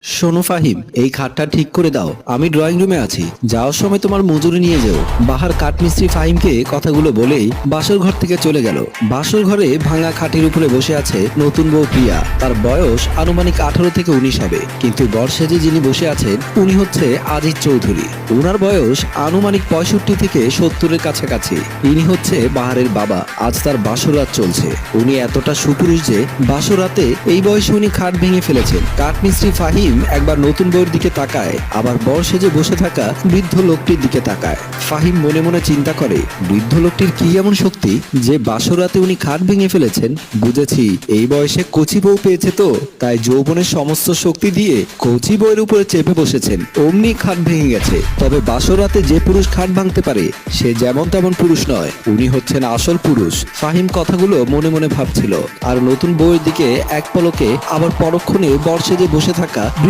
শোনো ফাহিম, এই খাটটা ঠিক করে দাও। আমি ড্রয়িং রুমে আছি, যাওয়ার সময় তোমার মজুরি নিয়ে যেও। বাহার কাঠমিস্ত্রি ফাহিমকে কথাগুলো বলেই বাসর ঘর থেকে চলে গেল। বাসর ঘরে ভাঙা খাটের উপরে বসে আছে নতুন বউ প্রিয়া। তার বয়স আনুমানিক 18 থেকে 19 হবে, কিন্তু বর্ষে যিনি বসে আছেন উনি হচ্ছে আজিজ চৌধুরী। ওনার বয়স আনুমানিক 65 থেকে 70-এর কাছাকাছি। ইনি হচ্ছে বাহারের বাবা। আজ তার বাসরাত চলছে। উনি এতটা সুপুরুষ যে বাসরাতে এই বয়সে উনি খাট ভেঙে ফেলেছেন। কাঠমিস্ত্রি ফাহিম একবার নতুন বউয়ের দিকে তাকায়, আবার বর সেজে বসে থাকা বৃদ্ধ লোকটির দিকে তাকায়। ফাহিম মনে মনে চিন্তা করে, বৃদ্ধ লোকটির কি এমন শক্তি যে বাসরাতে উনি খাট ভেঙে ফেলেছেন। বুঝেছি, এই বয়সে কচি বউ পেয়েছে, তো তাই যৌবনের সমস্ত শক্তি দিয়ে কচি বউয়ের উপরে চেপে বসেছেন, অমনি খাট ভেঙে গেছে। তবে বাসরাতে যে পুরুষ খাট ভাঙতে পারে সে যেমন তেমন পুরুষ নয়, উনি হচ্ছেন আসল পুরুষ। ফাহিম কথাগুলো মনে মনে ভাবছিল, আর নতুন বউয়ের দিকে এক পলকে আবার পরক্ষণে বর সেজে বসে থাকা